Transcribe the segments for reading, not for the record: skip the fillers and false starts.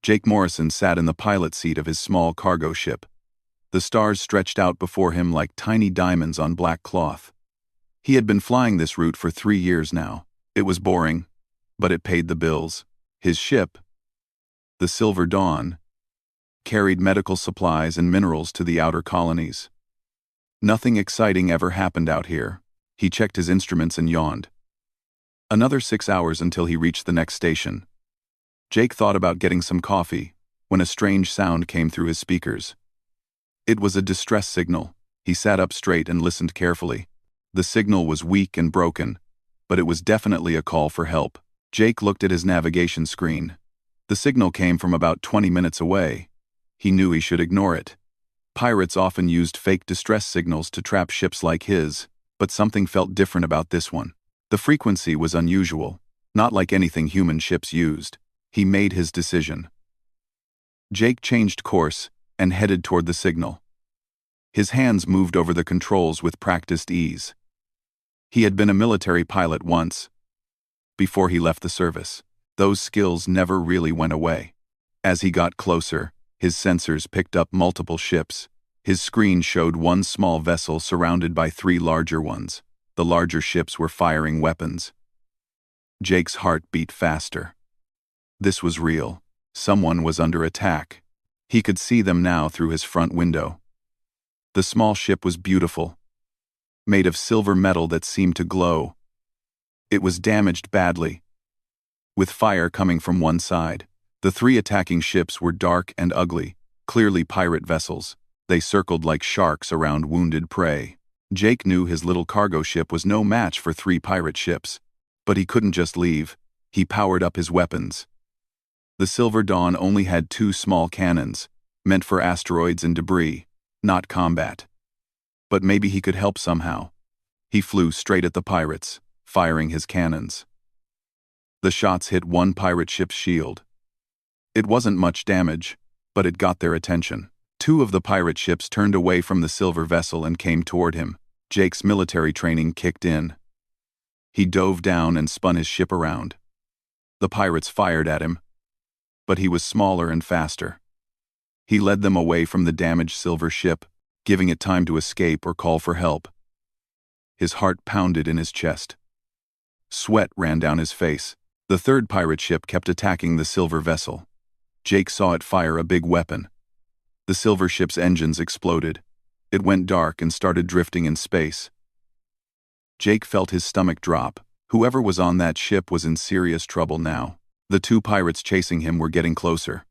Jake Morrison sat in the pilot seat of his small cargo ship. The stars stretched out before him like tiny diamonds on black cloth. He had been flying this route for 3 years now. It was boring, but it paid the bills. His ship, the Silver Dawn, carried medical supplies and minerals to the outer colonies. Nothing exciting ever happened out here. He checked his instruments and yawned. Another 6 hours until he reached the next station. Jake thought about getting some coffee when a strange sound came through his speakers. It was a distress signal. He sat up straight and listened carefully. The signal was weak and broken, but it was definitely a call for help. Jake looked at his navigation screen. The signal came from about 20 minutes away. He knew he should ignore it. Pirates often used fake distress signals to trap ships like his, but something felt different about this one. The frequency was unusual, not like anything human ships used. He made his decision. Jake changed course and headed toward the signal. His hands moved over the controls with practiced ease. He had been a military pilot once, before he left the service. Those skills never really went away. As he got closer, his sensors picked up multiple ships. His screen showed one small vessel surrounded by 3 larger ones. The larger ships were firing weapons. Jake's heart beat faster. This was real. Someone was under attack. He could see them now through his front window. The small ship was beautiful, made of silver metal that seemed to glow. It was damaged badly, with fire coming from one side. The 3 attacking ships were dark and ugly, clearly pirate vessels. They circled like sharks around wounded prey. Jake knew his little cargo ship was no match for 3 pirate ships. But he couldn't just leave. He powered up his weapons. The Silver Dawn only had 2 small cannons, meant for asteroids and debris, not combat. But maybe he could help somehow. He flew straight at the pirates, firing his cannons. The shots hit one pirate ship's shield. It wasn't much damage, but it got their attention. 2 of the pirate ships turned away from the silver vessel and came toward him. Jake's military training kicked in. He dove down and spun his ship around. The pirates fired at him, but he was smaller and faster. He led them away from the damaged silver ship, giving it time to escape or call for help. His heart pounded in his chest. Sweat ran down his face. The 3rd pirate ship kept attacking the silver vessel. Jake saw it fire a big weapon. The silver ship's engines exploded. It went dark and started drifting in space. Jake felt his stomach drop. Whoever was on that ship was in serious trouble now. The 2 pirates chasing him were getting closer.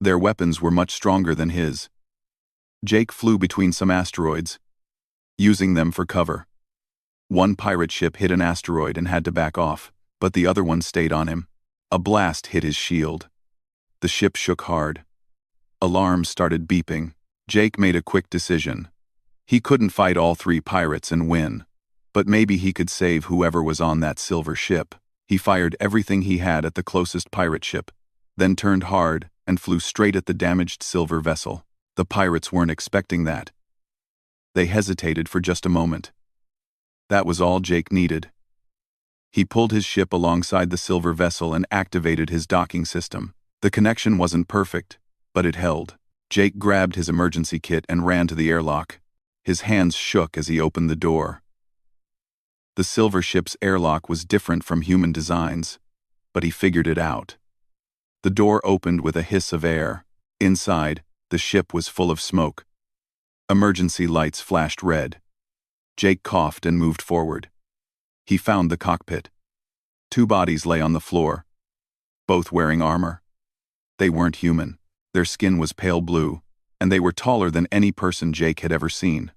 Their weapons were much stronger than his. Jake flew between some asteroids, using them for cover. One pirate ship hit an asteroid and had to back off, but the other one stayed on him. A blast hit his shield. The ship shook hard. Alarms started beeping. Jake made a quick decision. He couldn't fight all 3 pirates and win, but maybe he could save whoever was on that silver ship. He fired everything he had at the closest pirate ship, then turned hard and flew straight at the damaged silver vessel. The pirates weren't expecting that. They hesitated for just a moment. That was all Jake needed. He pulled his ship alongside the silver vessel and activated his docking system. The connection wasn't perfect, but it held. Jake grabbed his emergency kit and ran to the airlock. His hands shook as he opened the door. The silver ship's airlock was different from human designs, but he figured it out. The door opened with a hiss of air. Inside, the ship was full of smoke. Emergency lights flashed red. Jake coughed and moved forward. He found the cockpit. 2 bodies lay on the floor, both wearing armor. They weren't human. Their skin was pale blue, and they were taller than any person Jake had ever seen.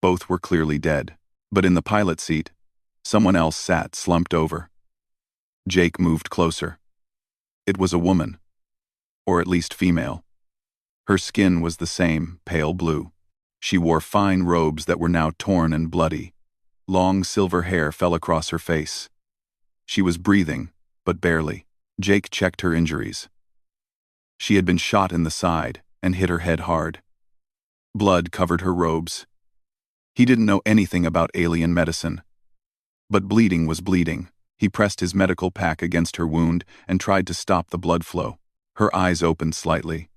Both were clearly dead. But in the pilot seat, someone else sat slumped over. Jake moved closer. It was a woman, or at least female. Her skin was the same, pale blue. She wore fine robes that were now torn and bloody. Long silver hair fell across her face. She was breathing, but barely. Jake checked her injuries. She had been shot in the side and hit her head hard. Blood covered her robes. He didn't know anything about alien medicine. But bleeding was bleeding. He pressed his medical pack against her wound and tried to stop the blood flow. Her eyes opened slightly.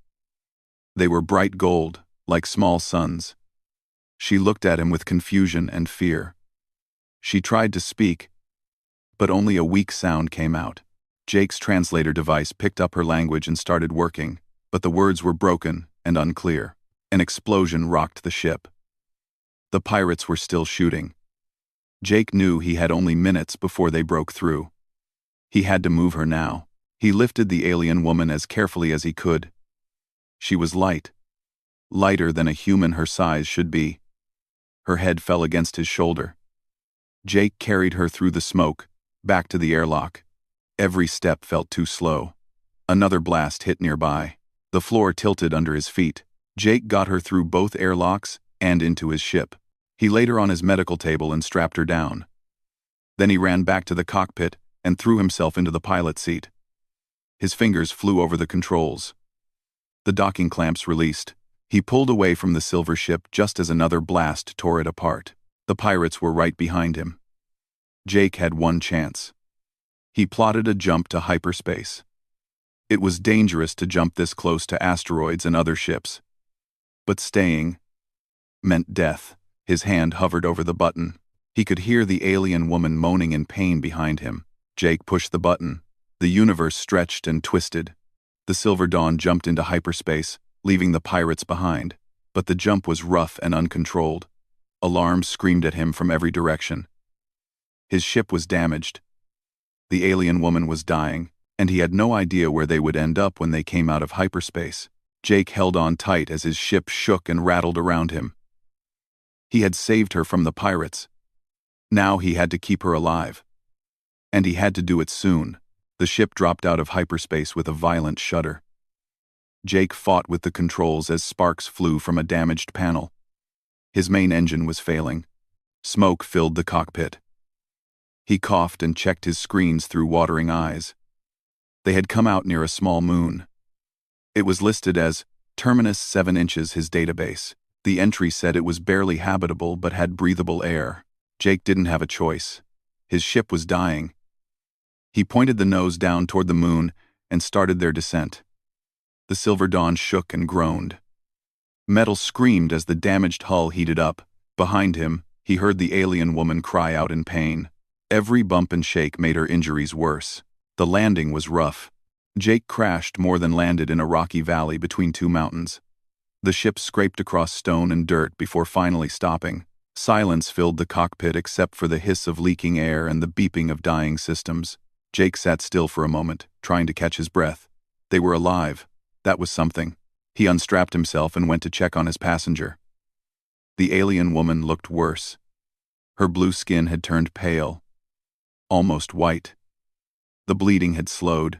They were bright gold, like small suns. She looked at him with confusion and fear. She tried to speak, but only a weak sound came out. Jake's translator device picked up her language and started working, but the words were broken and unclear. An explosion rocked the ship. The pirates were still shooting. Jake knew he had only minutes before they broke through. He had to move her now. He lifted the alien woman as carefully as he could. She was light. Lighter than a human her size should be. Her head fell against his shoulder. Jake carried her through the smoke, back to the airlock. Every step felt too slow. Another blast hit nearby. The floor tilted under his feet. Jake got her through both airlocks and into his ship. He laid her on his medical table and strapped her down. Then he ran back to the cockpit and threw himself into the pilot seat. His fingers flew over the controls. The docking clamps released. He pulled away from the silver ship just as another blast tore it apart. The pirates were right behind him. Jake had one chance. He plotted a jump to hyperspace. It was dangerous to jump this close to asteroids and other ships. But staying meant death. His hand hovered over the button. He could hear the alien woman moaning in pain behind him. Jake pushed the button. The universe stretched and twisted. The Silver Dawn jumped into hyperspace, leaving the pirates behind. But the jump was rough and uncontrolled. Alarms screamed at him from every direction. His ship was damaged. The alien woman was dying, and he had no idea where they would end up when they came out of hyperspace. Jake held on tight as his ship shook and rattled around him. He had saved her from the pirates. Now he had to keep her alive. And he had to do it soon. The ship dropped out of hyperspace with a violent shudder. Jake fought with the controls as sparks flew from a damaged panel. His main engine was failing. Smoke filled the cockpit. He coughed and checked his screens through watering eyes. They had come out near a small moon. It was listed as Terminus 7 inches, his database. The entry said it was barely habitable but had breathable air. Jake didn't have a choice. His ship was dying. He pointed the nose down toward the moon and started their descent. The Silver Dawn shook and groaned. Metal screamed as the damaged hull heated up. Behind him, he heard the alien woman cry out in pain. Every bump and shake made her injuries worse. The landing was rough. Jake crashed more than landed in a rocky valley between two mountains. The ship scraped across stone and dirt before finally stopping. Silence filled the cockpit except for the hiss of leaking air and the beeping of dying systems. Jake sat still for a moment, trying to catch his breath. They were alive. That was something. He unstrapped himself and went to check on his passenger. The alien woman looked worse. Her blue skin had turned pale, almost white. The bleeding had slowed,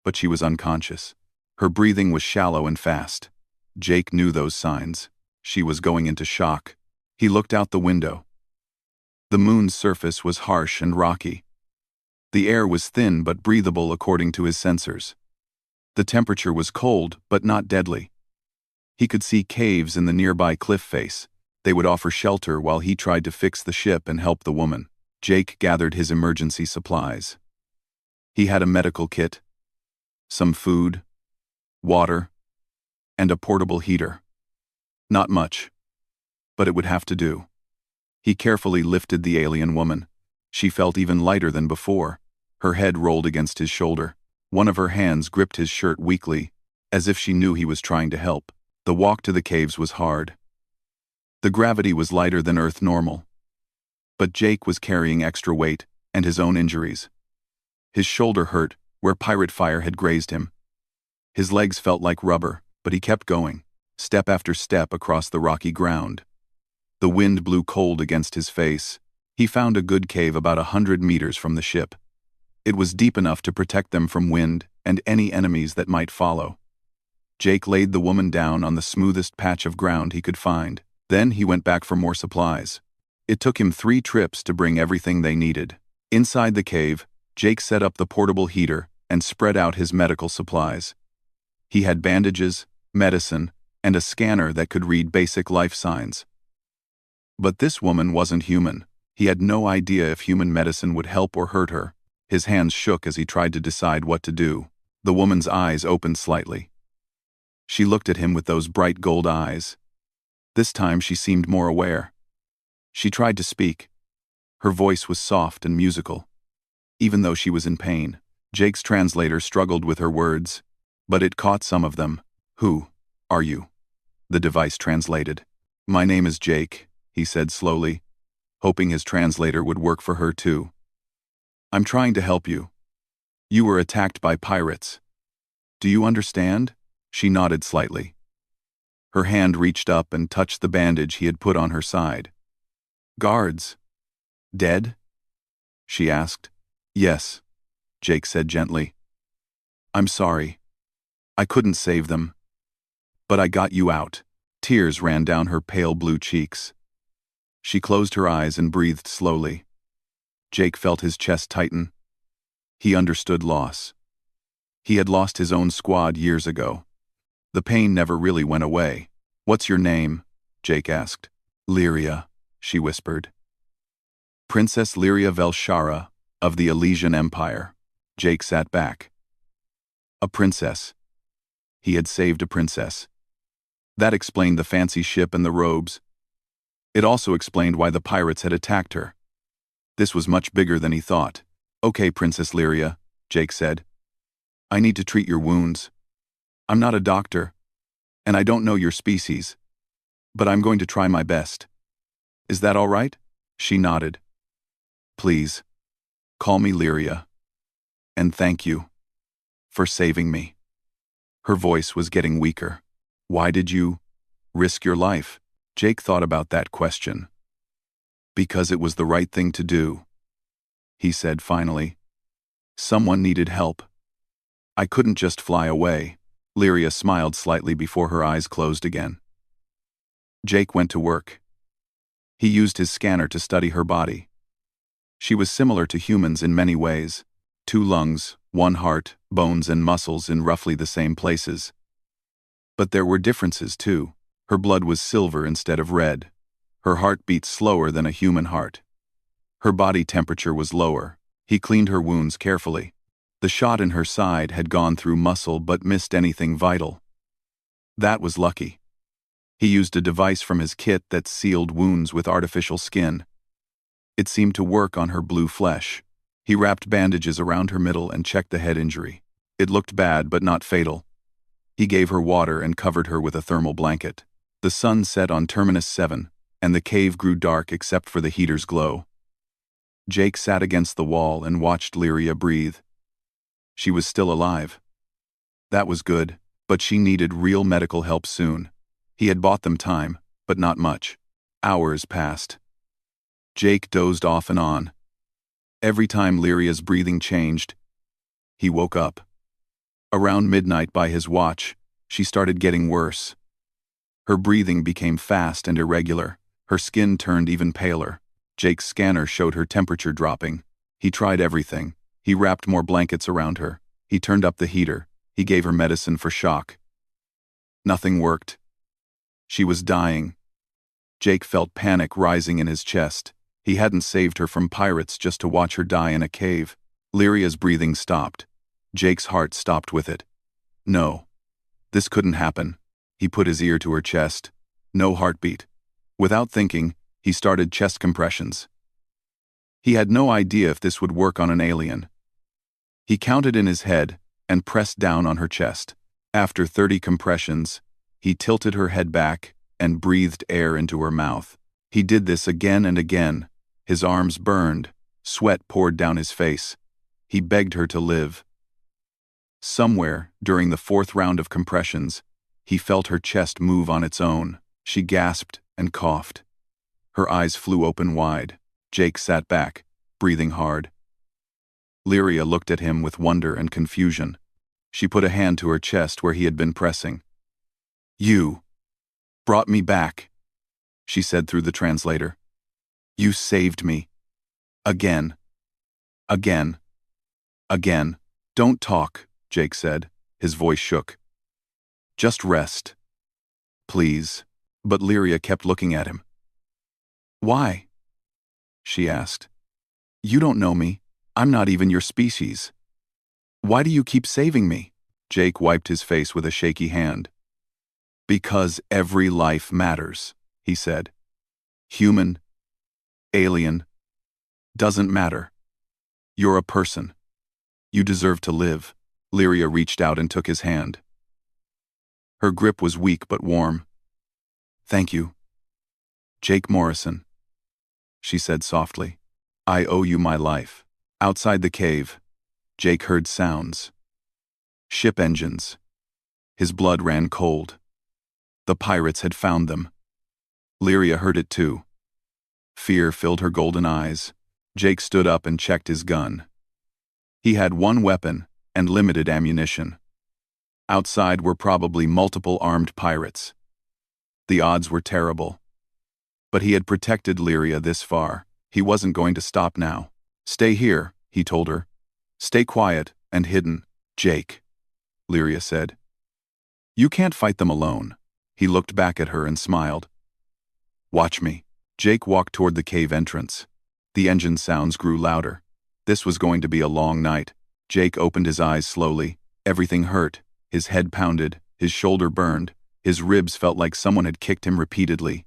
but she was unconscious. Her breathing was shallow and fast. Jake knew those signs. She was going into shock. He looked out the window. The moon's surface was harsh and rocky. The air was thin but breathable according to his sensors. The temperature was cold but not deadly. He could see caves in the nearby cliff face. They would offer shelter while he tried to fix the ship and help the woman. Jake gathered his emergency supplies. He had a medical kit, some food, water, and a portable heater. Not much, but it would have to do. He carefully lifted the alien woman. She felt even lighter than before. Her head rolled against his shoulder. One of her hands gripped his shirt weakly, as if she knew he was trying to help. The walk to the caves was hard. The gravity was lighter than Earth normal. But Jake was carrying extra weight and his own injuries. His shoulder hurt where pirate fire had grazed him. His legs felt like rubber, but he kept going, step after step across the rocky ground. The wind blew cold against his face. He found a good cave about 100 meters from the ship. It was deep enough to protect them from wind and any enemies that might follow. Jake laid the woman down on the smoothest patch of ground he could find. Then he went back for more supplies. It took him 3 trips to bring everything they needed. Inside the cave, Jake set up the portable heater and spread out his medical supplies. He had bandages, medicine, and a scanner that could read basic life signs. But this woman wasn't human. He had no idea if human medicine would help or hurt her. His hands shook as he tried to decide what to do. The woman's eyes opened slightly. She looked at him with those bright gold eyes. This time she seemed more aware. She tried to speak. Her voice was soft and musical. Even though she was in pain, Jake's translator struggled with her words, but it caught some of them. "Who are you?" the device translated. "My name is Jake," he said slowly, hoping his translator would work for her too. "I'm trying to help you. You were attacked by pirates. Do you understand?" She nodded slightly. Her hand reached up and touched the bandage he had put on her side. "Guards? Dead?" she asked. "Yes," Jake said gently. "I'm sorry. I couldn't save them. But I got you out." Tears ran down her pale blue cheeks. She closed her eyes and breathed slowly. Jake felt his chest tighten. He understood loss. He had lost his own squad years ago. The pain never really went away. "What's your name?" Jake asked. "Lyria," she whispered. "Princess Lyria Velshara of the Elysian Empire." Jake sat back. A princess. He had saved a princess. That explained the fancy ship and the robes. It also explained why the pirates had attacked her. This was much bigger than he thought. "Okay, Princess Lyria," Jake said. "I need to treat your wounds. I'm not a doctor, and I don't know your species, but I'm going to try my best. Is that all right?" She nodded. "Please, call me Lyria. And thank you for saving me." Her voice was getting weaker. "Why did you risk your life?" Jake thought about that question. "Because it was the right thing to do," he said finally. "Someone needed help. I couldn't just fly away." Lyria smiled slightly before her eyes closed again. Jake went to work. He used his scanner to study her body. She was similar to humans in many ways. 2 lungs, 1 heart, bones and muscles in roughly the same places. But there were differences too. Her blood was silver instead of red. Her heart beat slower than a human heart. Her body temperature was lower. He cleaned her wounds carefully. The shot in her side had gone through muscle but missed anything vital. That was lucky. He used a device from his kit that sealed wounds with artificial skin. It seemed to work on her blue flesh. He wrapped bandages around her middle and checked the head injury. It looked bad but not fatal. He gave her water and covered her with a thermal blanket. The sun set on Terminus 7, and the cave grew dark except for the heater's glow. Jake sat against the wall and watched Lyria breathe. She was still alive. That was good, but she needed real medical help soon. He had bought them time, but not much. Hours passed. Jake dozed off and on. Every time Lyria's breathing changed, he woke up. Around midnight by his watch, she started getting worse. Her breathing became fast and irregular. Her skin turned even paler. Jake's scanner showed her temperature dropping. He tried everything. He wrapped more blankets around her. He turned up the heater. He gave her medicine for shock. Nothing worked. She was dying. Jake felt panic rising in his chest. He hadn't saved her from pirates just to watch her die in a cave. Lyria's breathing stopped. Jake's heart stopped with it. No. This couldn't happen. He put his ear to her chest. No heartbeat. Without thinking, he started chest compressions. He had no idea if this would work on an alien. He counted in his head and pressed down on her chest. After 30 compressions, he tilted her head back and breathed air into her mouth. He did this again and again. His arms burned. Sweat poured down his face. He begged her to live. Somewhere, during the 4th round of compressions, he felt her chest move on its own. She gasped and coughed. Her eyes flew open wide. Jake sat back, breathing hard. Lyria looked at him with wonder and confusion. She put a hand to her chest where he had been pressing. "You brought me back," she said through the translator. "You saved me. Again. Again. Again." "Don't talk," Jake said. His voice shook. "Just rest. Please." But Lyria kept looking at him. "Why?" she asked. "You don't know me. I'm not even your species. Why do you keep saving me?" Jake wiped his face with a shaky hand. Because every life matters, he said. Human, alien, doesn't matter. You're a person. You deserve to live. Lyria reached out and took his hand. Her grip was weak but warm. Thank you. Jake Morrison, she said softly. I owe you my life. Outside the cave, Jake heard sounds. Ship engines. His blood ran cold. The pirates had found them. Lyria heard it too. Fear filled her golden eyes. Jake stood up and checked his gun. He had one weapon and limited ammunition. Outside were probably multiple armed pirates. The odds were terrible. But he had protected Lyria this far. He wasn't going to stop now. Stay here, he told her. Stay quiet and hidden. Jake, Lyria said. You can't fight them alone. He looked back at her and smiled. Watch me. Jake walked toward the cave entrance. The engine sounds grew louder. This was going to be a long night. Jake opened his eyes slowly. Everything hurt. His head pounded. His shoulder burned. His ribs felt like someone had kicked him repeatedly.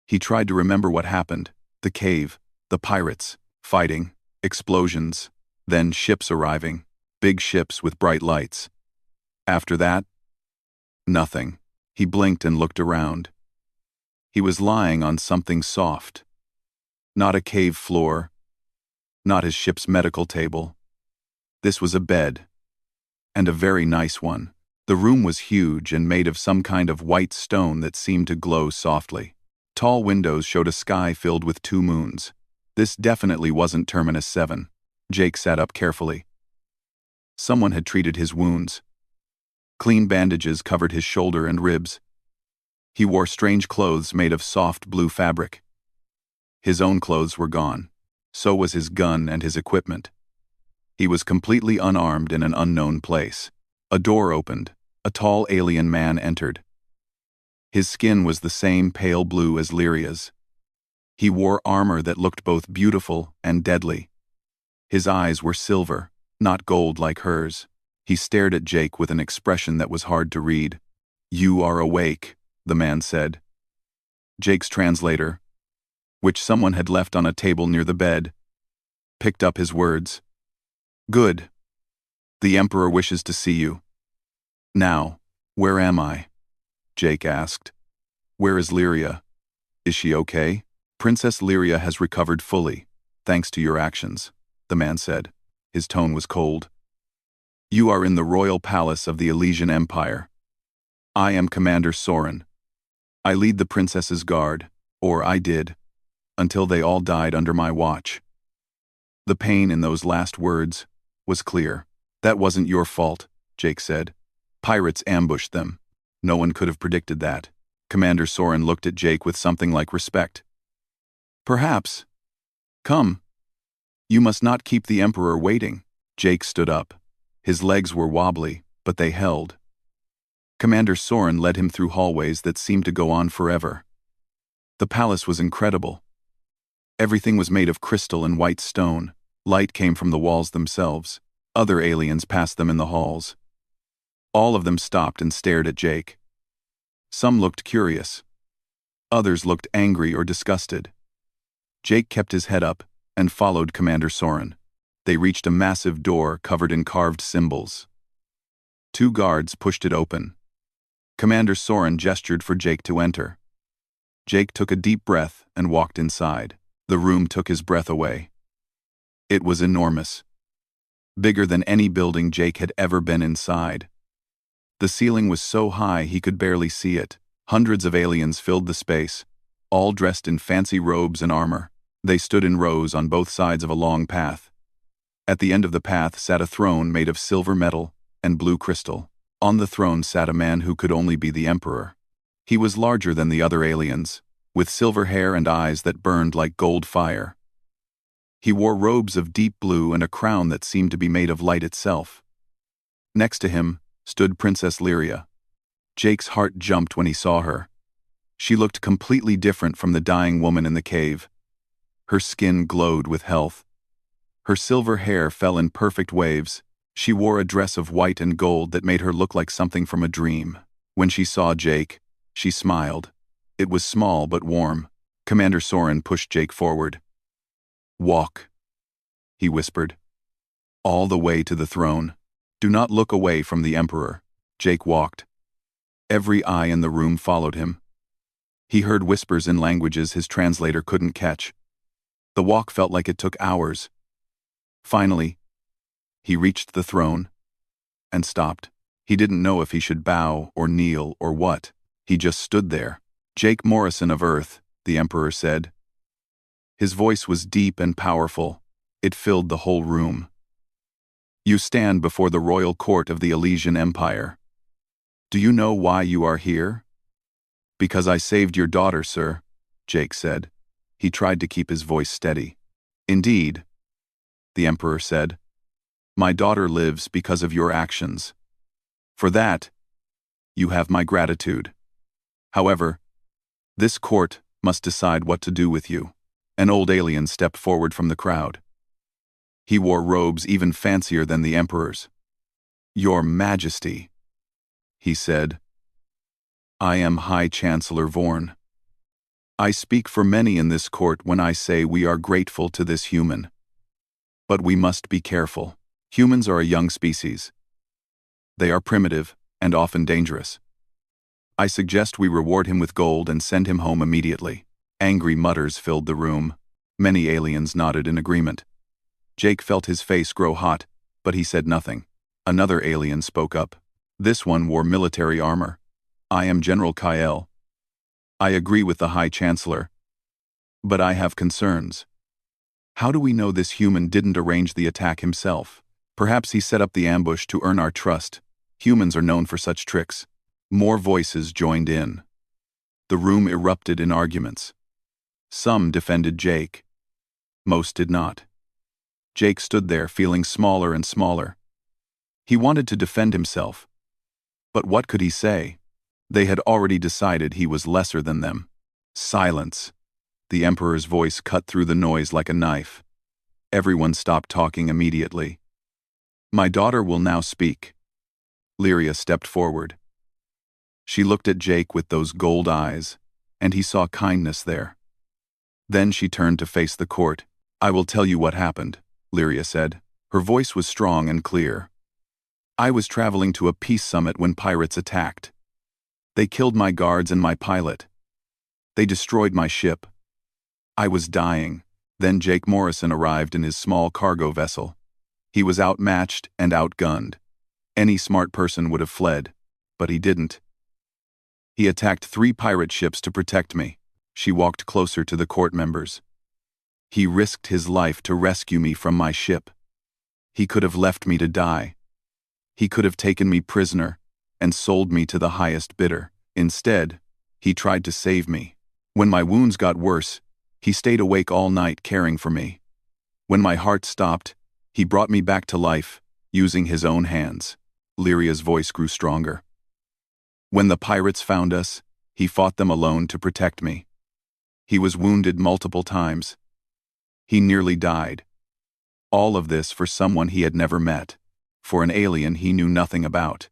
He tried to remember what happened. The cave, the pirates, fighting, explosions, then ships arriving, big ships with bright lights. After that, nothing. He blinked and looked around. He was lying on something soft. Not a cave floor, not his ship's medical table. This was a bed, and a very nice one. The room was huge and made of some kind of white stone that seemed to glow softly. Tall windows showed a sky filled with 2 moons. This definitely wasn't Terminus 7. Jake sat up carefully. Someone had treated his wounds. Clean bandages covered his shoulder and ribs. He wore strange clothes made of soft blue fabric. His own clothes were gone. So was his gun and his equipment. He was completely unarmed in an unknown place. A door opened. A tall alien man entered. His skin was the same pale blue as Lyria's. He wore armor that looked both beautiful and deadly. His eyes were silver, not gold like hers. He stared at Jake with an expression that was hard to read. You are awake, the man said. Jake's translator, which someone had left on a table near the bed, picked up his words. Good. The Emperor wishes to see you. Now, where am I? Jake asked. Where is Lyria? Is she okay? Princess Lyria has recovered fully, thanks to your actions, the man said. His tone was cold. You are in the royal palace of the Elysian Empire. I am Commander Soren. I lead the princess's guard, or I did, until they all died under my watch. The pain in those last words was clear. That wasn't your fault, Jake said. Pirates ambushed them. No one could have predicted that. Commander Soren looked at Jake with something like respect. Perhaps. Come. You must not keep the Emperor waiting. Jake stood up. His legs were wobbly, but they held. Commander Soren led him through hallways that seemed to go on forever. The palace was incredible. Everything was made of crystal and white stone. Light came from the walls themselves. Other aliens passed them in the halls. All of them stopped and stared at Jake. Some looked curious. Others looked angry or disgusted. Jake kept his head up and followed Commander Soren. They reached a massive door covered in carved symbols. 2 guards pushed it open. Commander Soren gestured for Jake to enter. Jake took a deep breath and walked inside. The room took his breath away. It was enormous. Bigger than any building Jake had ever been inside. The ceiling was so high he could barely see it. Hundreds of aliens filled the space, all dressed in fancy robes and armor. They stood in rows on both sides of a long path. At the end of the path sat a throne made of silver metal and blue crystal. On the throne sat a man who could only be the Emperor. He was larger than the other aliens, with silver hair and eyes that burned like gold fire. He wore robes of deep blue and a crown that seemed to be made of light itself. Next to him stood Princess Lyria. Jake's heart jumped when he saw her. She looked completely different from the dying woman in the cave. Her skin glowed with health. Her silver hair fell in perfect waves, She wore a dress of white and gold that made her look like something from a dream. When she saw Jake, she smiled. It was small but warm. Commander Soren pushed Jake forward. "Walk," he whispered. "All the way to the throne. Do not look away from the Emperor." Jake walked. Every eye in the room followed him. He heard whispers in languages his translator couldn't catch. The walk felt like it took hours. Finally, he reached the throne and stopped. He didn't know if he should bow or kneel or what. He just stood there. "Jake Morrison of Earth," the Emperor said. His voice was deep and powerful. It filled the whole room. "You stand before the royal court of the Elysian Empire. Do you know why you are here?" "Because I saved your daughter, sir," Jake said. He tried to keep his voice steady. "Indeed," the Emperor said. "My daughter lives because of your actions. For that, you have my gratitude. However, this court must decide what to do with you." An old alien stepped forward from the crowd. He wore robes even fancier than the Emperor's. "Your Majesty," he said, "I am High Chancellor Vorn. I speak for many in this court when I say we are grateful to this human. But we must be careful. Humans are a young species. They are primitive and often dangerous. I suggest we reward him with gold and send him home immediately." Angry mutters filled the room. Many aliens nodded in agreement. Jake felt his face grow hot, but he said nothing. Another alien spoke up. This one wore military armor. "I am General Kael. I agree with the High Chancellor. But I have concerns. How do we know this human didn't arrange the attack himself? Perhaps he set up the ambush to earn our trust. Humans are known for such tricks." More voices joined in. The room erupted in arguments. Some defended Jake. Most did not. Jake stood there feeling smaller and smaller. He wanted to defend himself. But what could he say? They had already decided he was lesser than them. "Silence." The Emperor's voice cut through the noise like a knife. Everyone stopped talking immediately. "My daughter will now speak." Lyria stepped forward. She looked at Jake with those gold eyes, and he saw kindness there. Then she turned to face the court. "I will tell you what happened," Lyria said. Her voice was strong and clear. "I was traveling to a peace summit when pirates attacked. They killed my guards and my pilot. They destroyed my ship. I was dying. Then Jake Morrison arrived in his small cargo vessel. He was outmatched and outgunned. Any smart person would have fled, but he didn't. He attacked 3 pirate ships to protect me." She walked closer to the court members. "He risked his life to rescue me from my ship. He could have left me to die. He could have taken me prisoner and sold me to the highest bidder. Instead, he tried to save me. When my wounds got worse, he stayed awake all night caring for me. When my heart stopped, he brought me back to life, using his own hands." Lyria's voice grew stronger. "When the pirates found us, he fought them alone to protect me. He was wounded multiple times. He nearly died. All of this for someone he had never met, for an alien he knew nothing about.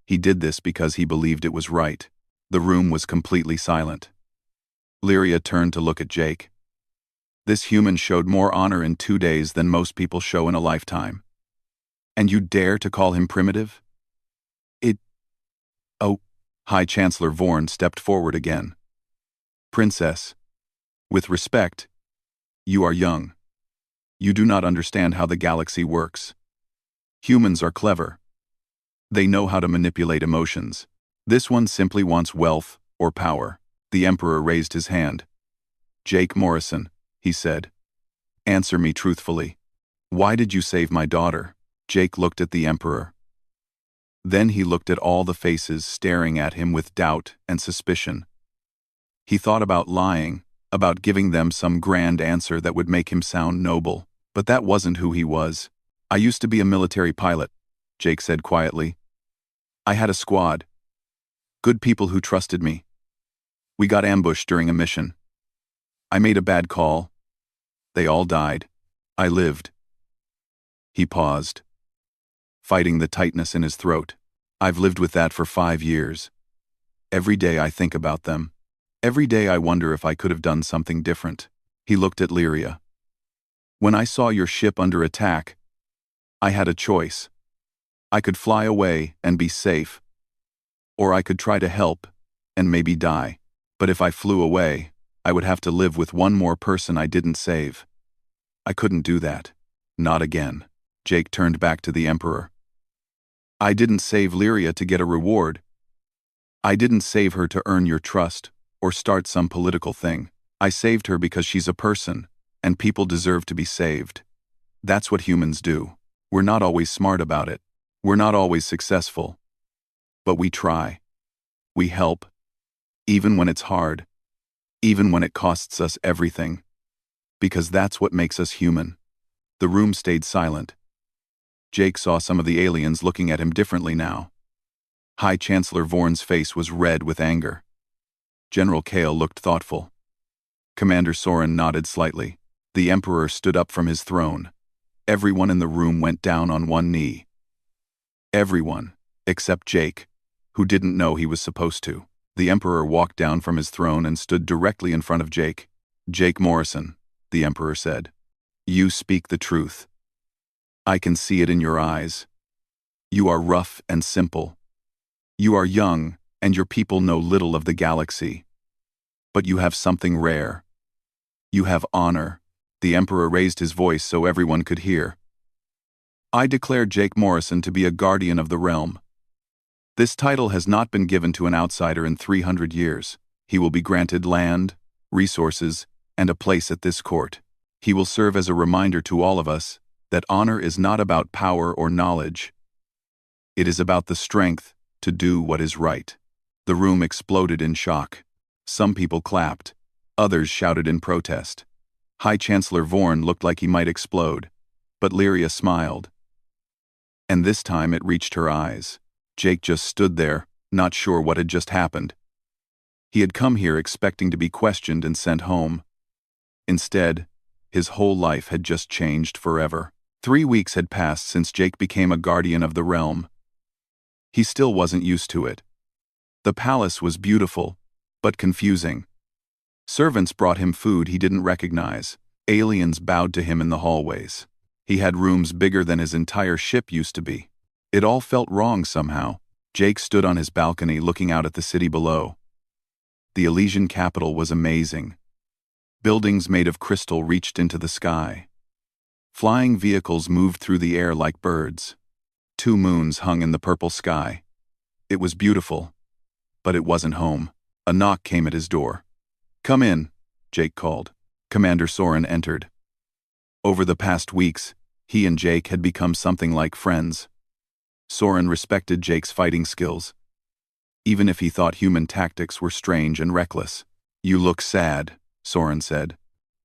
He did this because he believed it was right." The room was completely silent. Lyria turned to look at Jake. "This human showed more honor in 2 days than most people show in a lifetime. And you dare to call him primitive?" "Oh," High Chancellor Vorn stepped forward again. "Princess, with respect, you are young. You do not understand how the galaxy works. Humans are clever. They know how to manipulate emotions. This one simply wants wealth or power." The Emperor raised his hand. "Jake Morrison," he said, "answer me truthfully. Why did you save my daughter?" Jake looked at the Emperor. Then he looked at all the faces staring at him with doubt and suspicion. He thought about lying, about giving them some grand answer that would make him sound noble, but that wasn't who he was. "I used to be a military pilot," Jake said quietly. "I had a squad. Good people who trusted me. We got ambushed during a mission. I made a bad call. They all died. I lived." He paused. fighting the tightness in his throat. I've lived with that for 5 years. Every day I think about them. Every day I wonder if I could have done something different. He looked at Lyria. When I saw your ship under attack, I had a choice. I could fly away and be safe. Or I could try to help and maybe die. But if I flew away, I would have to live with one more person I didn't save. I couldn't do that. Not again. Jake turned back to the Emperor. I didn't save Lyria to get a reward. I didn't save her to earn your trust or start some political thing. I saved her because she's a person, and people deserve to be saved. That's what humans do. We're not always smart about it. We're not always successful. But we try. We help. Even when it's hard. Even when it costs us everything. Because that's what makes us human. The room stayed silent. Jake saw some of the aliens looking at him differently now. High Chancellor Vorn's face was red with anger. General Kale looked thoughtful. Commander Soren nodded slightly. The Emperor stood up from his throne. Everyone in the room went down on one knee. Everyone, except Jake, who didn't know he was supposed to. The Emperor walked down from his throne and stood directly in front of Jake. Jake Morrison, the Emperor said. You speak the truth. I can see it in your eyes. You are rough and simple. You are young, and your people know little of the galaxy. But you have something rare. You have honor. The Emperor raised his voice so everyone could hear. I declare Jake Morrison to be a guardian of the realm. This title has not been given to an outsider in 300 years. He will be granted land, resources, and a place at this court. He will serve as a reminder to all of us that honor is not about power or knowledge. It is about the strength to do what is right. The room exploded in shock. Some people clapped. Others shouted in protest. High Chancellor Vorn looked like he might explode, but Lyria smiled. And this time it reached her eyes. Jake just stood there, not sure what had just happened. He had come here expecting to be questioned and sent home. Instead, his whole life had just changed forever. 3 weeks had passed since Jake became a guardian of the realm. He still wasn't used to it. The palace was beautiful, but confusing. Servants brought him food he didn't recognize. Aliens bowed to him in the hallways. He had rooms bigger than his entire ship used to be. It all felt wrong somehow. Jake stood on his balcony looking out at the city below. The Elysian capital was amazing. Buildings made of crystal reached into the sky. Flying vehicles moved through the air like birds. 2 moons hung in the purple sky. It was beautiful, but it wasn't home. A knock came at his door. Come in, Jake called. Commander Soren entered. Over the past weeks, he and Jake had become something like friends. Soren respected Jake's fighting skills, even if he thought human tactics were strange and reckless. You look sad, Soren said.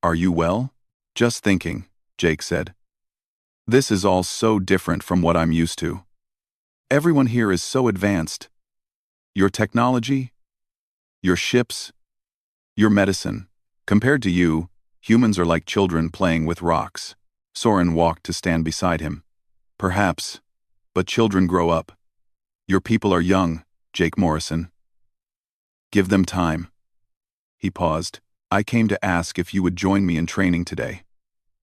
Are you well? Just thinking, Jake said. This is all so different from what I'm used to. Everyone here is so advanced. Your technology, your ships, your medicine. Compared to you, humans are like children playing with rocks. Soren walked to stand beside him. Perhaps, but children grow up. Your people are young, Jake Morrison. Give them time. He paused. I came to ask if you would join me in training today.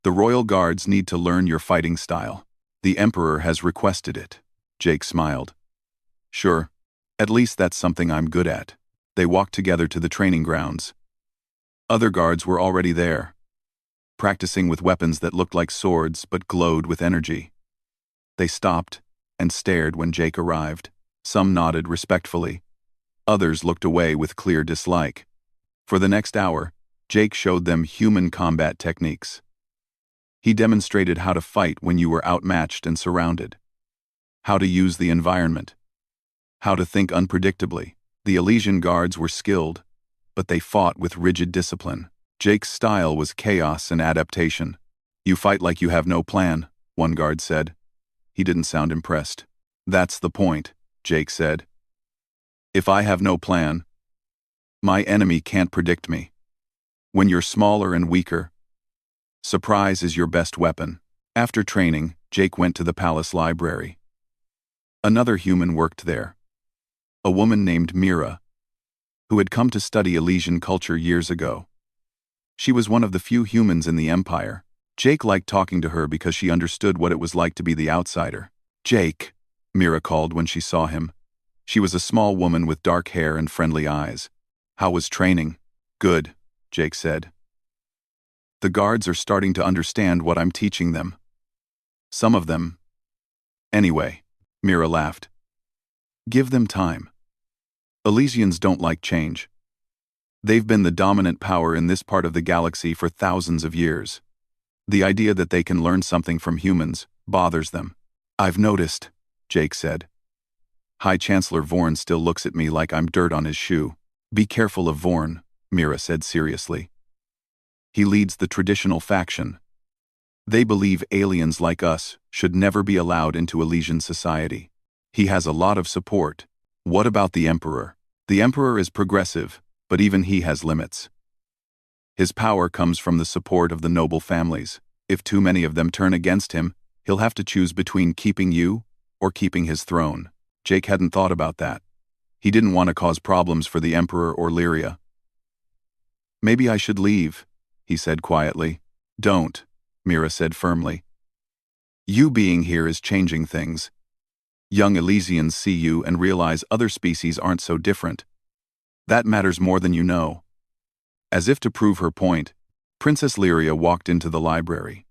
The Royal Guards need to learn your fighting style. The Emperor has requested it. Jake smiled. Sure, at least that's something I'm good at. They walked together to the training grounds. Other guards were already there, practicing with weapons that looked like swords but glowed with energy. They stopped and stared when Jake arrived. Some nodded respectfully. Others looked away with clear dislike. For the next hour, Jake showed them human combat techniques. He demonstrated how to fight when you were outmatched and surrounded. How to use the environment. How to think unpredictably. The Elysian guards were skilled, but they fought with rigid discipline. Jake's style was chaos and adaptation. You fight like you have no plan, one guard said. He didn't sound impressed. That's the point, Jake said. If I have no plan, my enemy can't predict me. When you're smaller and weaker, surprise is your best weapon. After training, Jake went to the palace library. Another human worked there, a woman named Mira, who had come to study Elysian culture years ago. She was one of the few humans in the Empire. Jake liked talking to her because she understood what it was like to be the outsider. "Jake," Mira called when she saw him. She was a small woman with dark hair and friendly eyes. "How was training?" "Good," Jake said. "The guards are starting to understand what I'm teaching them. Some of them. Anyway," Mira laughed. "Give them time. Elysians don't like change. They've been the dominant power in this part of the galaxy for thousands of years. The idea that they can learn something from humans bothers them." "I've noticed," Jake said. "High Chancellor Vorn still looks at me like I'm dirt on his shoe." "Be careful of Vorn," Mira said seriously. "He leads the traditional faction. They believe aliens like us should never be allowed into Elysian society. He has a lot of support." "What about the Emperor?" "The Emperor is progressive, but even he has limits. His power comes from the support of the noble families. If too many of them turn against him, he'll have to choose between keeping you or keeping his throne." Jake hadn't thought about that. He didn't want to cause problems for the Emperor or Lyria. "Maybe I should leave," he said quietly. "Don't," Mira said firmly. "You being here is changing things. Young Elysians see you and realize other species aren't so different. That matters more than you know." As if to prove her point, Princess Lyria walked into the library.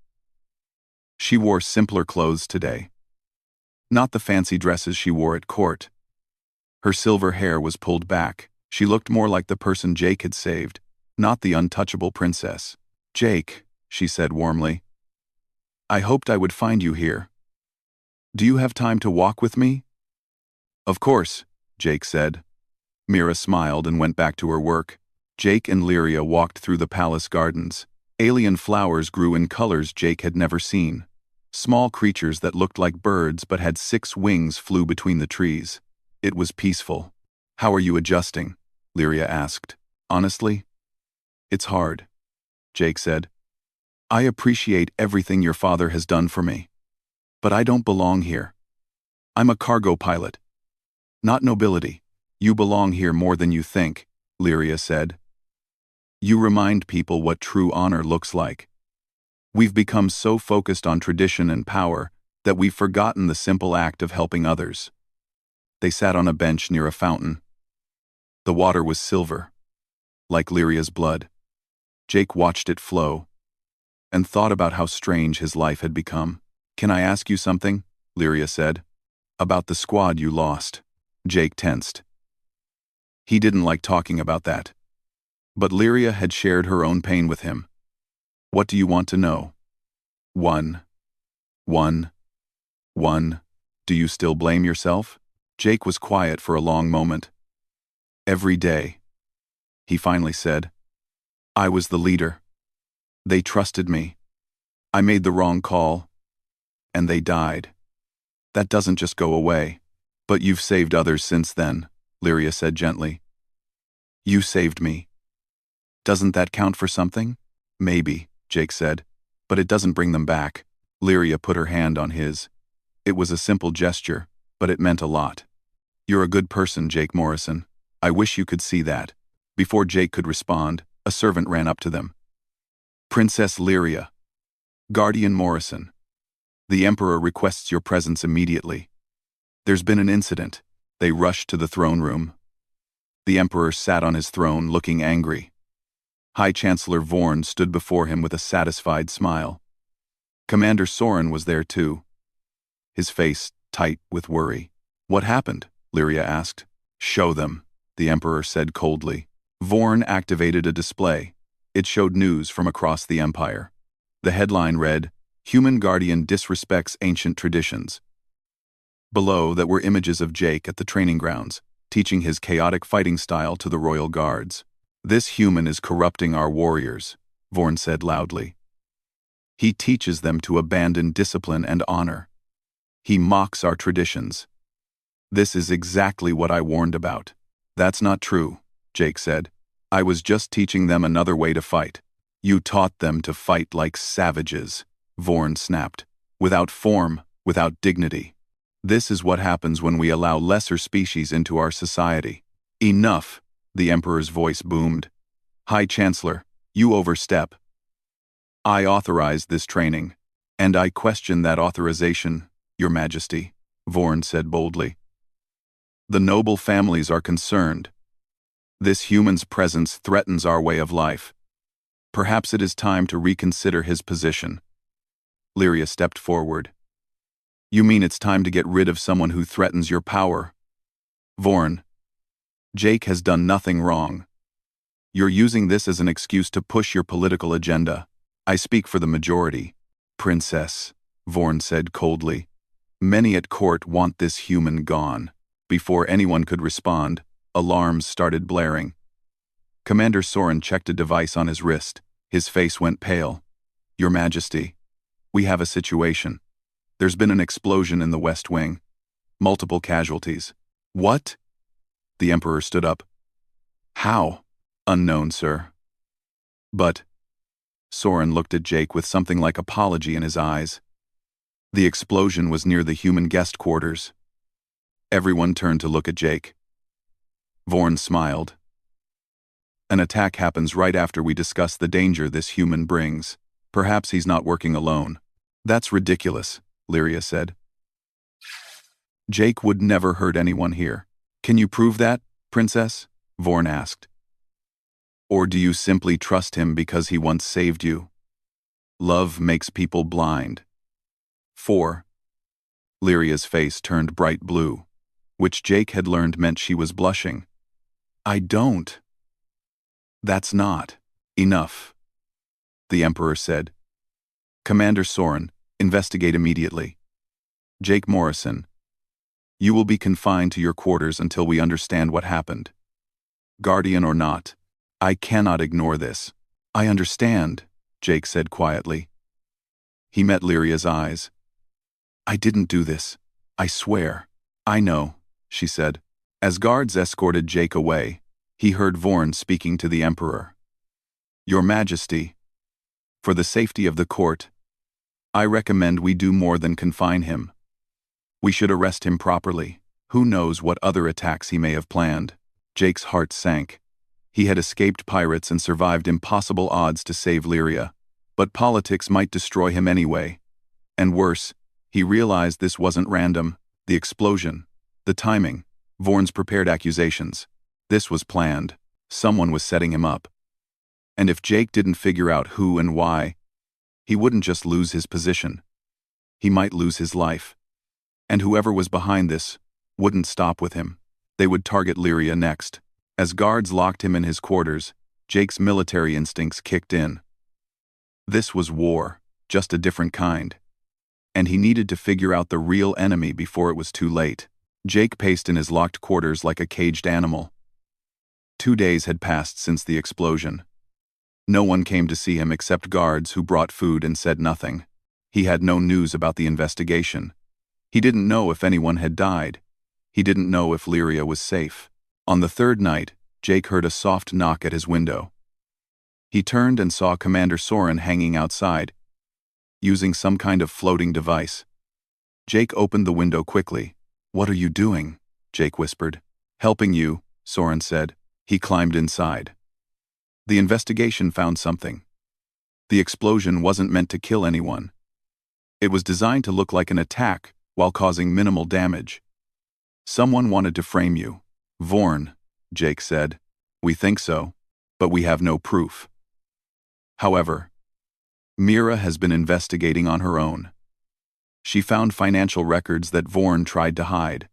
She wore simpler clothes today. Not the fancy dresses she wore at court. Her silver hair was pulled back. She looked more like the person Jake had saved, not the untouchable princess. "Jake," she said warmly, "I hoped I would find you here. Do you have time to walk with me?" "Of course," Jake said. Mira smiled and went back to her work. Jake and Lyria walked through the palace gardens. Alien flowers grew in colors Jake had never seen. Small creatures that looked like birds but had 6 wings flew between the trees. It was peaceful. "How are you adjusting?" Lyria asked. "Honestly, it's hard," Jake said. "I appreciate everything your father has done for me. But I don't belong here. I'm a cargo pilot. Not nobility. You belong here more than you think," Lyria said. "You remind people what true honor looks like. We've become so focused on tradition and power that we've forgotten the simple act of helping others." They sat on a bench near a fountain. The water was silver, like Lyria's blood. Jake watched it flow and thought about how strange his life had become. "Can I ask you something?" Lyria said. "About the squad you lost." Jake tensed. He didn't like talking about that. But Lyria had shared her own pain with him. "What do you want to know?" One. Do you still blame yourself?" Jake was quiet for a long moment. "Every day," he finally said. "I was the leader. They trusted me. I made the wrong call. And they died. That doesn't just go away." "But you've saved others since then," Lyria said gently. "You saved me. Doesn't that count for something?" "Maybe," Jake said, "but it doesn't bring them back." Lyria put her hand on his. It was a simple gesture, but it meant a lot. "You're a good person, Jake Morrison. I wish you could see that." Before Jake could respond, a servant ran up to them. "Princess Lyria. Guardian Morrison. The Emperor requests your presence immediately. There's been an incident." They rushed to the throne room. The Emperor sat on his throne, looking angry. High Chancellor Vorn stood before him with a satisfied smile. Commander Soren was there too, his face tight with worry. "What happened?" Lyria asked. "Show them," the Emperor said coldly. Vorn activated a display. It showed news from across the Empire. The headline read, "Human Guardian Disrespects Ancient Traditions." Below that were images of Jake at the training grounds, teaching his chaotic fighting style to the royal guards. "This human is corrupting our warriors," Vorn said loudly. "He teaches them to abandon discipline and honor. He mocks our traditions. This is exactly what I warned about." "That's not true," Jake said. "I was just teaching them another way to fight." "You taught them to fight like savages," Vorn snapped. "Without form, without dignity. This is what happens when we allow lesser species into our society. Enough, the Emperor's voice boomed. High Chancellor, you overstep. I authorized this training, and I question that authorization, Your Majesty, Vorn said boldly. The noble families are concerned. This human's presence threatens our way of life. Perhaps it is time to reconsider his position. Lyria stepped forward. You mean it's time to get rid of someone who threatens your power? Vorn, Jake has done nothing wrong. You're using this as an excuse to push your political agenda. I speak for the majority. Princess, Vorn said coldly. Many at court want this human gone. Before anyone could respond, alarms started blaring. Commander Soren checked a device on his wrist. His face went pale. Your Majesty, we have a situation. There's been an explosion in the West Wing. Multiple casualties. What? The Emperor stood up. How? Unknown, sir. But... Soren looked at Jake with something like apology in his eyes. The explosion was near the human guest quarters. Everyone turned to look at Jake. Vorn smiled. An attack happens right after we discuss the danger this human brings. Perhaps he's not working alone. That's ridiculous, Lyria said. Jake would never hurt anyone here. Can you prove that, Princess? Vorn asked. Or do you simply trust him because he once saved you? Love makes people blind. 4. Lyria's face turned bright blue, which Jake had learned meant she was blushing. I don't. That's not enough, the Emperor said. Commander Soren, investigate immediately. Jake Morrison, you will be confined to your quarters until we understand what happened. Guardian or not, I cannot ignore this. I understand, Jake said quietly. He met Lyria's eyes. I didn't do this. I swear. I know, she said. As guards escorted Jake away, he heard Vorn speaking to the Emperor. Your Majesty, for the safety of the court, I recommend we do more than confine him. We should arrest him properly. Who knows what other attacks he may have planned. Jake's heart sank. He had escaped pirates and survived impossible odds to save Lyria, but politics might destroy him anyway. And worse, he realized this wasn't random. The explosion, the timing, Vorn's prepared accusations. This was planned. Someone was setting him up. And if Jake didn't figure out who and why, he wouldn't just lose his position. He might lose his life. And whoever was behind this wouldn't stop with him. They would target Lyria next. As guards locked him in his quarters, Jake's military instincts kicked in. This was war, just a different kind. And he needed to figure out the real enemy before it was too late. Jake paced in his locked quarters like a caged animal. 2 days had passed since the explosion. No one came to see him except guards who brought food and said nothing. He had no news about the investigation. He didn't know if anyone had died. He didn't know if Lyria was safe. On the third night, Jake heard a soft knock at his window. He turned and saw Commander Soren hanging outside, using some kind of floating device. Jake opened the window quickly. What are you doing? Jake whispered. Helping you, Soren said. He climbed inside. The investigation found something. The explosion wasn't meant to kill anyone. It was designed to look like an attack while causing minimal damage. Someone wanted to frame you. Vorn, Jake said. We think so, but we have no proof. However, Mira has been investigating on her own. She found financial records that Vorn tried to hide.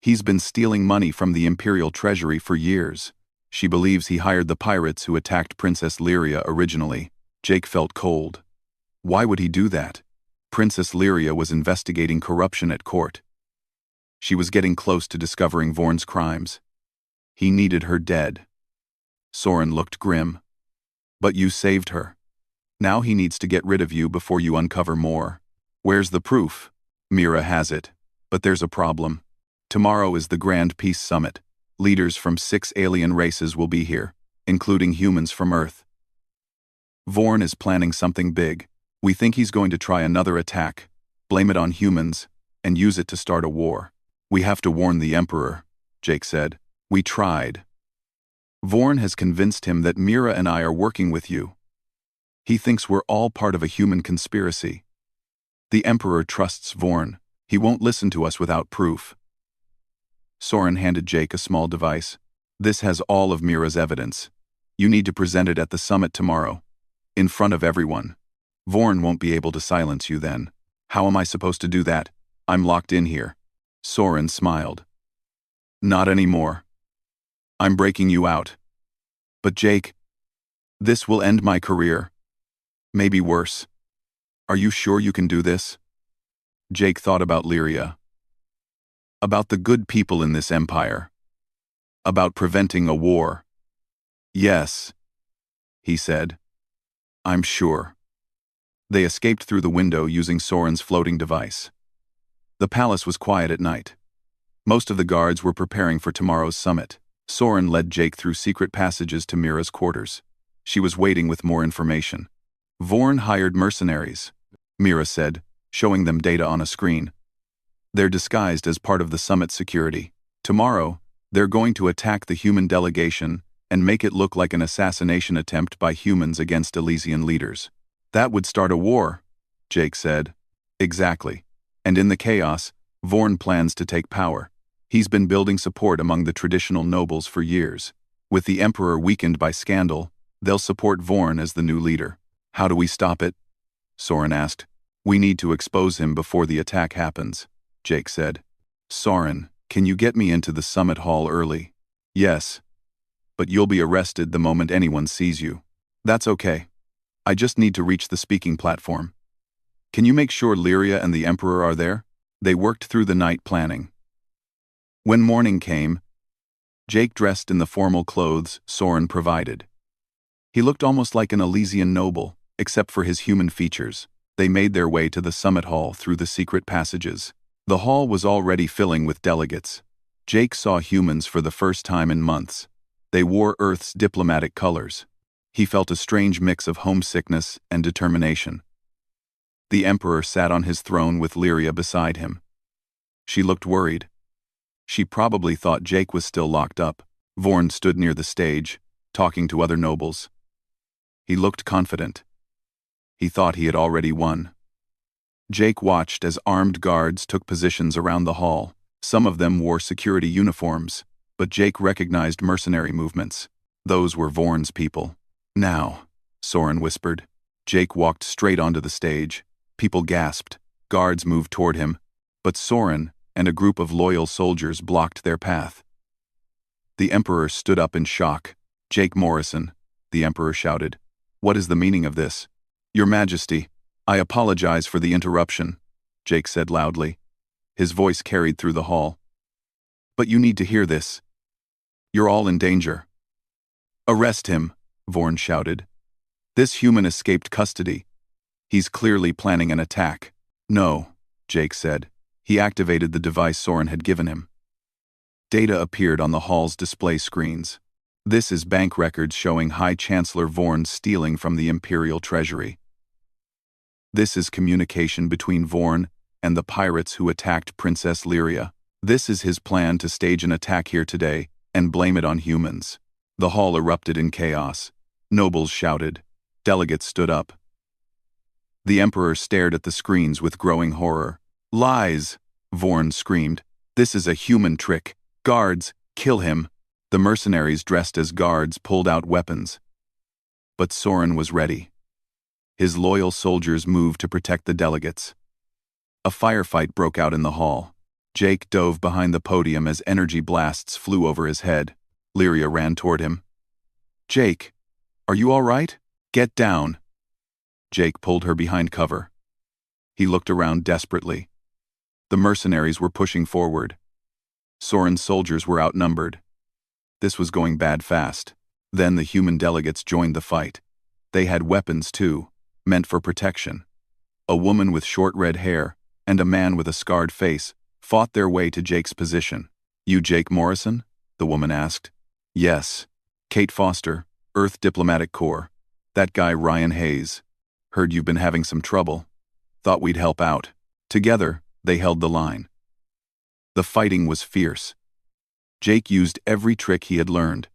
He's been stealing money from the Imperial Treasury for years. She believes he hired the pirates who attacked Princess Lyria originally. Jake felt cold. Why would he do that? Princess Lyria was investigating corruption at court. She was getting close to discovering Vorn's crimes. He needed her dead. Soren looked grim. But you saved her. Now he needs to get rid of you before you uncover more. Where's the proof? Mira has it. But there's a problem. Tomorrow is the Grand Peace Summit. Leaders from 6 alien races will be here, including humans from Earth. Vorn is planning something big. We think he's going to try another attack, blame it on humans, and use it to start a war. We have to warn the Emperor, Jake said. We tried. Vorn has convinced him that Mira and I are working with you. He thinks we're all part of a human conspiracy. The Emperor trusts Vorn. He won't listen to us without proof. Soren handed Jake a small device. This has all of Mira's evidence. You need to present it at the summit tomorrow, in front of everyone. Vorn won't be able to silence you then. How am I supposed to do that? I'm locked in here. Soren smiled. Not anymore. I'm breaking you out. But Jake, this will end my career. Maybe worse. Are you sure you can do this? Jake thought about Lyria. About the good people in this empire. About preventing a war. Yes, he said. I'm sure. They escaped through the window using Soren's floating device. The palace was quiet at night. Most of the guards were preparing for tomorrow's summit. Soren led Jake through secret passages to Mira's quarters. She was waiting with more information. Vorn hired mercenaries, Mira said, showing them data on a screen. They're disguised as part of the summit security. Tomorrow, they're going to attack the human delegation and make it look like an assassination attempt by humans against Elysian leaders. That would start a war, Jake said. Exactly. And in the chaos, Vorn plans to take power. He's been building support among the traditional nobles for years. With the Emperor weakened by scandal, they'll support Vorn as the new leader. How do we stop it? Soren asked. We need to expose him before the attack happens, Jake said. Soren, can you get me into the summit hall early? Yes. But you'll be arrested the moment anyone sees you. That's okay. I just need to reach the speaking platform. Can you make sure Lyria and the Emperor are there? They worked through the night planning. When morning came, Jake dressed in the formal clothes Soren provided. He looked almost like an Elysian noble, except for his human features. They made their way to the summit hall through the secret passages. The hall was already filling with delegates. Jake saw humans for the first time in months. They wore Earth's diplomatic colors. He felt a strange mix of homesickness and determination. The Emperor sat on his throne with Lyria beside him. She looked worried. She probably thought Jake was still locked up. Vorn stood near the stage, talking to other nobles. He looked confident. He thought he had already won. Jake watched as armed guards took positions around the hall. Some of them wore security uniforms, but Jake recognized mercenary movements. Those were Vorn's people. Now, Soren whispered. Jake walked straight onto the stage. People gasped. Guards moved toward him, but Soren and a group of loyal soldiers blocked their path. The Emperor stood up in shock. Jake Morrison, the Emperor shouted. What is the meaning of this? Your Majesty, I apologize for the interruption, Jake said loudly. His voice carried through the hall. But you need to hear this. You're all in danger. Arrest him, Vorn shouted. This human escaped custody. He's clearly planning an attack. No, Jake said. He activated the device Soren had given him. Data appeared on the hall's display screens. This is bank records showing High Chancellor Vorn stealing from the Imperial Treasury. This is communication between Vorn and the pirates who attacked Princess Lyria. This is his plan to stage an attack here today and blame it on humans. The hall erupted in chaos. Nobles shouted. Delegates stood up. The Emperor stared at the screens with growing horror. Lies, Vorn screamed. This is a human trick. Guards, kill him. The mercenaries dressed as guards pulled out weapons. But Soren was ready. His loyal soldiers moved to protect the delegates. A firefight broke out in the hall. Jake dove behind the podium as energy blasts flew over his head. Lyria ran toward him. Jake, are you all right? Get down. Jake pulled her behind cover. He looked around desperately. The mercenaries were pushing forward. Soren's soldiers were outnumbered. This was going bad fast. Then the human delegates joined the fight. They had weapons too, meant for protection. A woman with short red hair and a man with a scarred face fought their way to Jake's position. You Jake Morrison? The woman asked. Yes. Kate Foster, Earth Diplomatic Corps. That guy Ryan Hayes. Heard you've been having some trouble. Thought we'd help out. Together, They held the line. The fighting was fierce. Jake used every trick he had learned,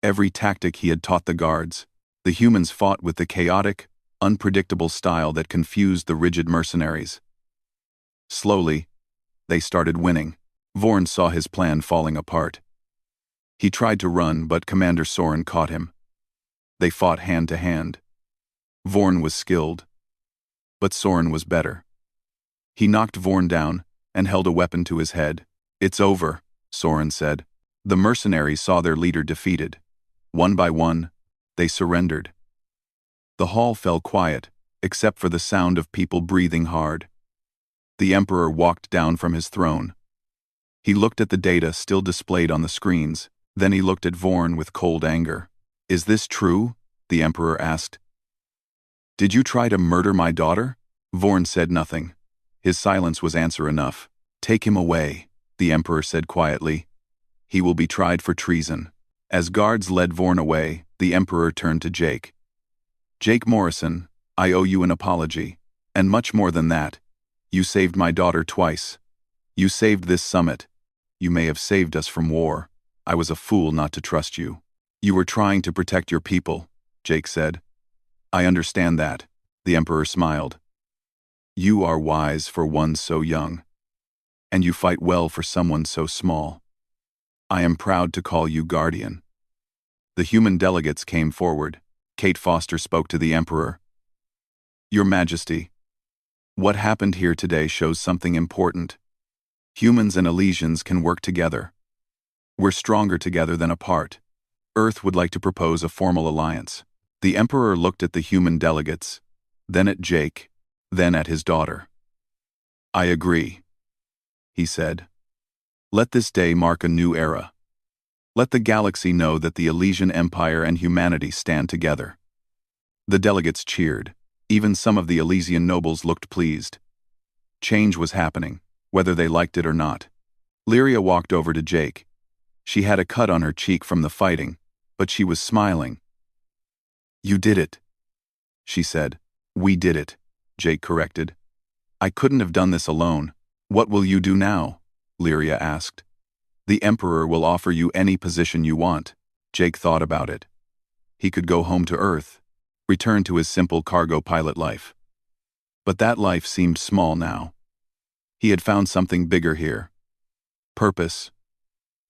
every tactic he had taught the guards. The humans fought with the chaotic, unpredictable style that confused the rigid mercenaries. Slowly, they started winning. Vorn saw his plan falling apart. He tried to run, but Commander Soren caught him. They fought hand to hand. Vorn was skilled, but Soren was better. He knocked Vorn down and held a weapon to his head. "It's over," Soren said. The mercenaries saw their leader defeated. One by one, they surrendered. The hall fell quiet, except for the sound of people breathing hard. The Emperor walked down from his throne. He looked at the data still displayed on the screens, then he looked at Vorn with cold anger. "Is this true?" the Emperor asked. "Did you try to murder my daughter?" Vorn said nothing. His silence was answer enough. "Take him away," the Emperor said quietly. "He will be tried for treason." As guards led Vorn away, the Emperor turned to Jake. "Jake Morrison, I owe you an apology. And much more than that. You saved my daughter twice. You saved this summit. You may have saved us from war. I was a fool not to trust you. You were trying to protect your people," Jake said. "I understand that," the Emperor smiled. "You are wise for one so young. And you fight well for someone so small. I am proud to call you Guardian." The human delegates came forward. Kate Foster spoke to the Emperor. "Your Majesty, what happened here today shows something important. Humans and Elysians can work together. We're stronger together than apart. Earth would like to propose a formal alliance." The Emperor looked at the human delegates, then at Jake, then at his daughter. "I agree," he said. "Let this day mark a new era. Let the galaxy know that the Elysian Empire and humanity stand together." The delegates cheered. Even some of the Elysian nobles looked pleased. Change was happening, whether they liked it or not. Lyria walked over to Jake. She had a cut on her cheek from the fighting, but she was smiling. "You did it," she said. "We did it," Jake corrected. "I couldn't have done this alone." "What will you do now?" Lyria asked. "The Emperor will offer you any position you want." Jake thought about it. He could go home to Earth, return to his simple cargo pilot life. But that life seemed small now. He had found something bigger here. Purpose.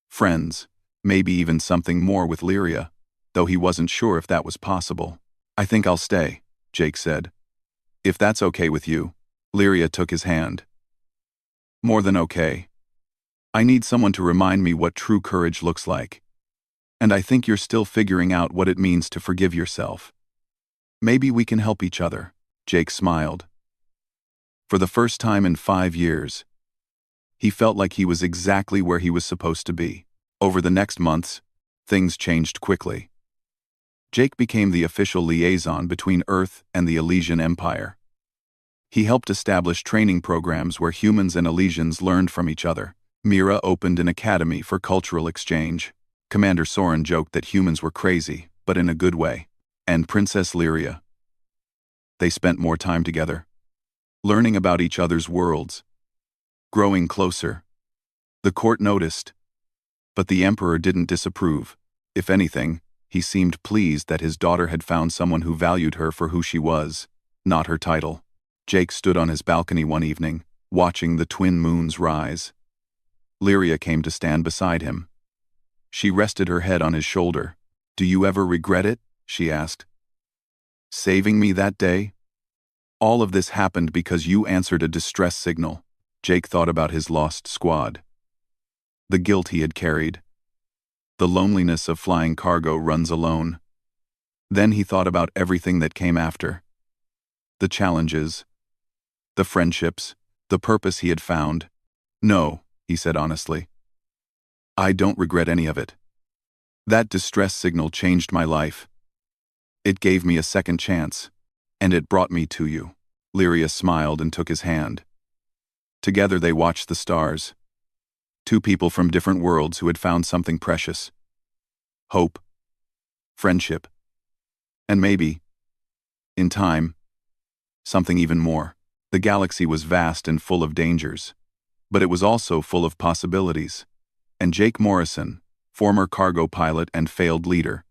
Friends. Maybe even something more with Lyria, though he wasn't sure if that was possible. "I think I'll stay," Jake said. "If that's okay with you." Lyria took his hand. "More than okay. I need someone to remind me what true courage looks like. And I think you're still figuring out what it means to forgive yourself. Maybe we can help each other." Jake smiled. For the first time in 5 years, he felt like he was exactly where he was supposed to be. Over the next months, things changed quickly. Jake became the official liaison between Earth and the Elysian Empire. He helped establish training programs where humans and Elysians learned from each other. Mira opened an academy for cultural exchange. Commander Soren joked that humans were crazy, but in a good way. And Princess Lyria. They spent more time together, learning about each other's worlds, growing closer. The court noticed, but the Emperor didn't disapprove. If anything, he seemed pleased that his daughter had found someone who valued her for who she was, not her title. Jake stood on his balcony one evening, watching the twin moons rise. Lyria came to stand beside him. She rested her head on his shoulder. "Do you ever regret it?" she asked. "Saving me that day? All of this happened because you answered a distress signal." Jake thought about his lost squad. The guilt he had carried. The loneliness of flying cargo runs alone. Then he thought about everything that came after. The challenges. The friendships. The purpose he had found. "No," he said honestly. "I don't regret any of it. That distress signal changed my life. It gave me a second chance, and it brought me to you." Lyria smiled and took his hand. Together they watched the stars. Two people from different worlds who had found something precious. Hope. Friendship. And maybe, in time, something even more. The galaxy was vast and full of dangers, but it was also full of possibilities. And Jake Morrison, former cargo pilot and failed leader,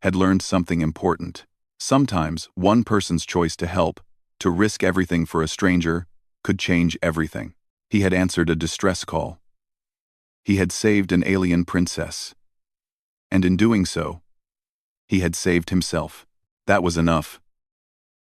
had learned something important. Sometimes one person's choice to help, to risk everything for a stranger, could change everything. He had answered a distress call. He had saved an alien princess. And in doing so, he had saved himself. That was enough.